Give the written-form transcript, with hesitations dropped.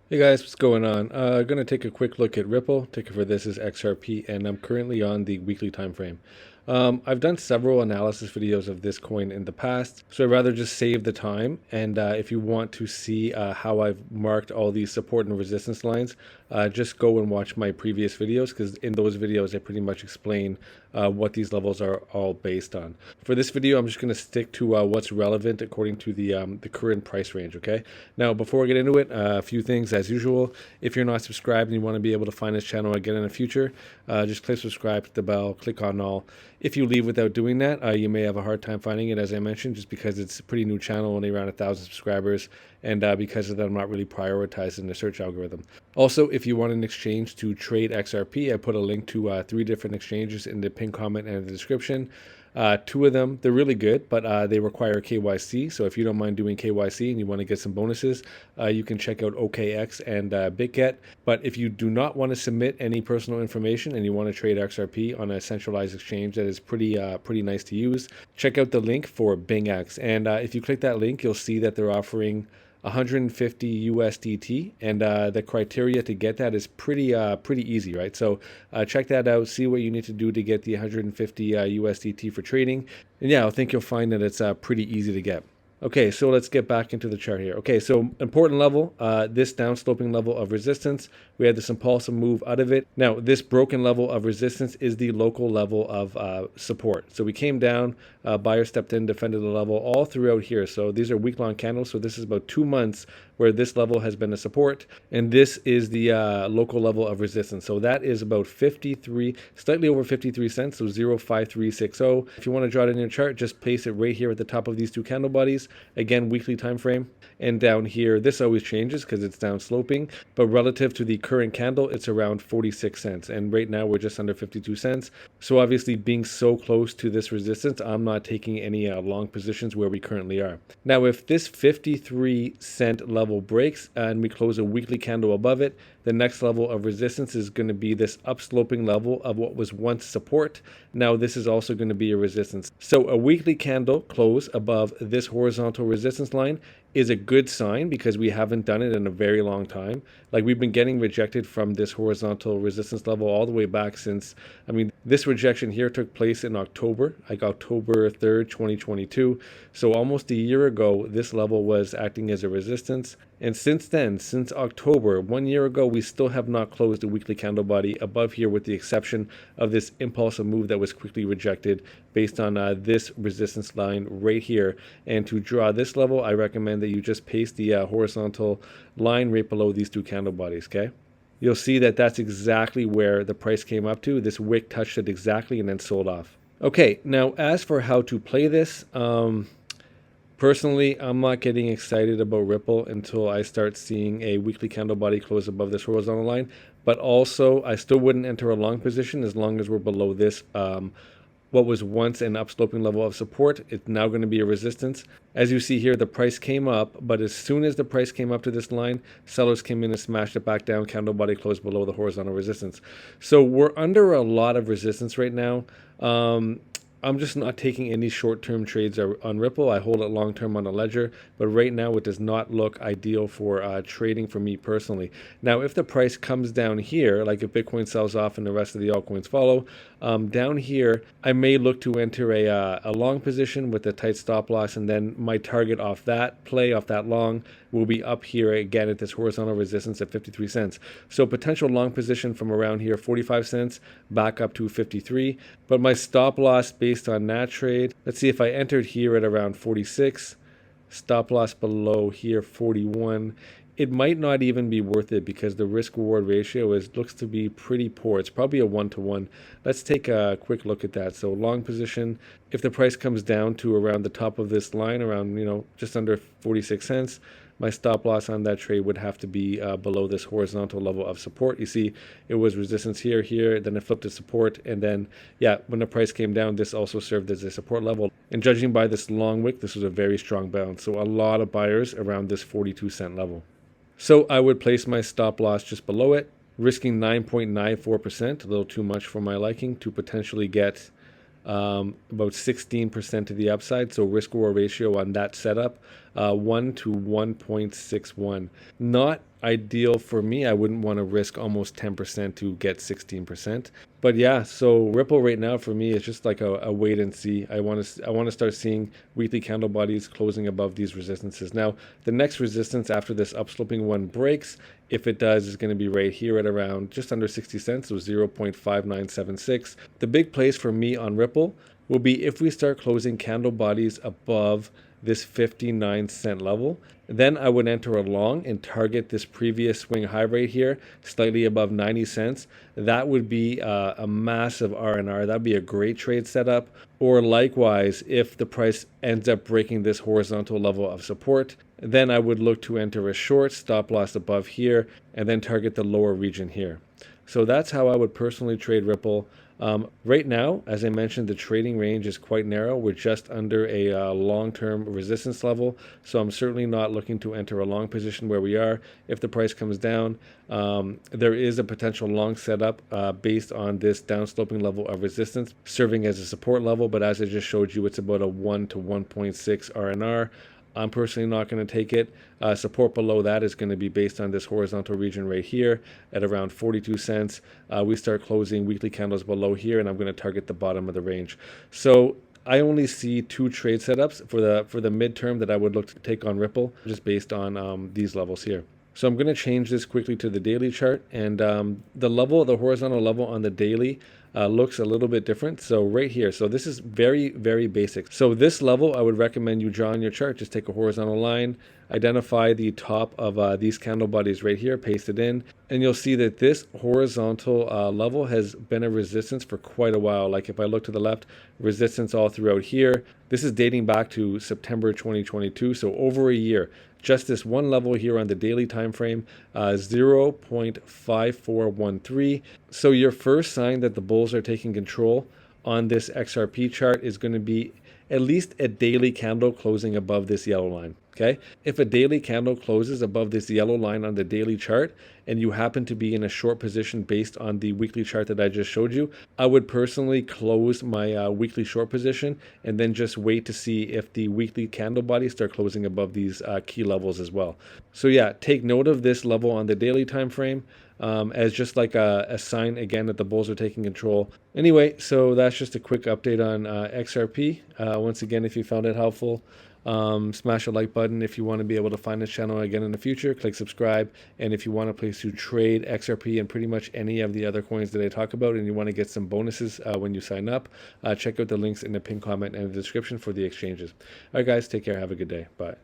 Hey guys, what's going on? Going to take a quick look at Ripple. Ticker for this is XRP, and I'm currently on the weekly time frame. I've done several analysis videos of this coin in the past, so I'd rather just save the time. And if you want to see how I've marked all these support and resistance lines, just go and watch my previous videos, because in those videos I pretty much explain what these levels are all based on. For this video, I'm just going to stick to what's relevant according to the current price range. Okay. Now, before I get into it, a few things as usual. If you're not subscribed and you want to be able to find this channel again in the future, just click subscribe, click the bell, click on all. If you leave without doing that, you may have a hard time finding it, as I mentioned, just because it's a pretty new channel, only around 1,000 subscribers, and because of that, I'm not really prioritizing the search algorithm. Also, if you want an exchange to trade XRP, I put a link to 3 different exchanges in the pinned comment and the description. 2 of them, they're really good, but they require KYC. So if you don't mind doing KYC and you want to get some bonuses, you can check out OKX and Bitget. But if you do not want to submit any personal information and you want to trade XRP on a centralized exchange that is pretty nice to use, check out the link for BingX. And if you click that link, you'll see that they're offering 150 USDT, and the criteria to get that is pretty easy, right? So check that out, see what you need to do to get the 150 USDT for trading, and yeah, I think you'll find that it's pretty easy to get. Okay, so let's get back into the chart here. Okay, so important level, this downsloping level of resistance. We had this impulsive move out of it. Now, this broken level of resistance is the local level of support. So we came down, buyer stepped in, defended the level all throughout here. So these are week-long candles. So this is about 2 months where this level has been a support, and this is the local level of resistance. So that is about 53, slightly over 53 cents, so 0.5360. If you want to draw it in your chart, just place it right here at the top of these 2 candle bodies. Again, weekly time frame. And down here, this always changes because it's down sloping, but relative to the current candle, it's around 46 cents. And right now we're just under 52 cents. So obviously, being so close to this resistance, I'm not taking any long positions where we currently are. Now, if this 53-cent level breaks and we close a weekly candle above it, the next level of resistance is going to be this upsloping level of what was once support. Now, this is also going to be a resistance. So a weekly candle close above this horizontal resistance line is a good sign, because we haven't done it in a very long time. Like, we've been getting rejected from this horizontal resistance level all the way back since, I mean, this rejection here took place in October, like October 3rd, 2022. So almost a year ago, this level was acting as a resistance. And since then, since October, 1 year ago, we still have not closed a weekly candle body above here, with the exception of this impulsive move that was quickly rejected based on this resistance line right here. And to draw this level, I recommend that you just paste the horizontal line right below these 2 candle bodies, okay? You'll see that that's exactly where the price came up to. This wick touched it exactly and then sold off. Okay, now as for how to play this, personally, I'm not getting excited about Ripple until I start seeing a weekly candle body close above this horizontal line. But also, I still wouldn't enter a long position as long as we're below this what was once an upsloping level of support. It's now going to be a resistance. As you see here, the price came up, but as soon as the price came up to this line, sellers came in and smashed it back down. Candle body closed below the horizontal resistance. So we're under a lot of resistance right now. I'm just not taking any short-term trades on Ripple. I hold it long-term on a ledger, but right now it does not look ideal for trading for me personally. Now, if the price comes down here, like if Bitcoin sells off and the rest of the altcoins follow, down here, I may look to enter a long position with a tight stop loss, and then my target off that play, off that long, will be up here again at this horizontal resistance at 53 cents. So potential long position from around here, 45 cents, back up to 53. But my stop loss based on that trade, let's see, if I entered here at around 46, stop loss below here 41, it might not even be worth it, because the risk reward ratio looks to be pretty poor. It's probably a 1-to-1. Let's take a quick look at that. So long position, if the price comes down to around the top of this line, around, just under 46 cents, my stop loss on that trade would have to be below this horizontal level of support. You see, it was resistance here, then it flipped to support, and then, yeah, when the price came down, this also served as a support level. And judging by this long wick, this was a very strong bounce. So a lot of buyers around this 42-cent level. So I would place my stop loss just below it, risking 9.94%, a little too much for my liking, to potentially get about 16% to the upside. So risk reward ratio on that setup, 1 to 1.61. Not ideal for me. I wouldn't want to risk almost 10% to get 16%. But yeah, so Ripple right now for me is just like a wait and see. I want to start seeing weekly candle bodies closing above these resistances. Now, the next resistance after this upsloping one breaks, if it does, is going to be right here at around just under 60 cents, so 0.5976. The big place for me on Ripple will be if we start closing candle bodies above this 59-cent level. Then I would enter a long and target this previous swing high right here, slightly above 90 cents. That would be a massive R&R. That'd be a great trade setup. Or likewise, if the price ends up breaking this horizontal level of support, then I would look to enter a short stop loss above here and then target the lower region here. So that's how I would personally trade Ripple. Right now, as I mentioned, the trading range is quite narrow. We're just under a long-term resistance level, so I'm certainly not looking to enter a long position where we are. If the price comes down, there is a potential long setup based on this downsloping level of resistance serving as a support level, but as I just showed you, it's about a 1 to 1.6 R&R. I'm personally not going to take it. Support below that is going to be based on this horizontal region right here at around 42 cents. We start closing weekly candles below here, and I'm going to target the bottom of the range. So I only see two trade setups for the midterm that I would look to take on Ripple, just based on these levels here. So I'm going to change this quickly to the daily chart, and the horizontal level on the daily looks a little bit different. So right here, so this is very, very basic. So this level, I would recommend you draw on your chart. Just take a horizontal line, identify the top of these candle bodies right here, paste it in, and you'll see that this horizontal level has been a resistance for quite a while. Like if I look to the left, resistance all throughout here. This is dating back to September 2022, so over a year. Just this one level here on the daily time frame, 0.5413. So your first sign that the bulls are taking control on this XRP chart is going to be at least a daily candle closing above this yellow line. Okay, if a daily candle closes above this yellow line on the daily chart and you happen to be in a short position based on the weekly chart that I just showed you, I would personally close my weekly short position and then just wait to see if the weekly candle bodies start closing above these key levels as well. So yeah, take note of this level on the daily time frame as just like a sign again that the bulls are taking control. Anyway, so that's just a quick update on XRP. Once again, if you found it helpful, smash a like button. If you want to be able to find this channel again in the future, click subscribe. And if you want a place to trade XRP and pretty much any of the other coins that I talk about, and you want to get some bonuses when you sign up, check out the links in the pinned comment and the description for the exchanges. All right, guys, take care. Have a good day. Bye.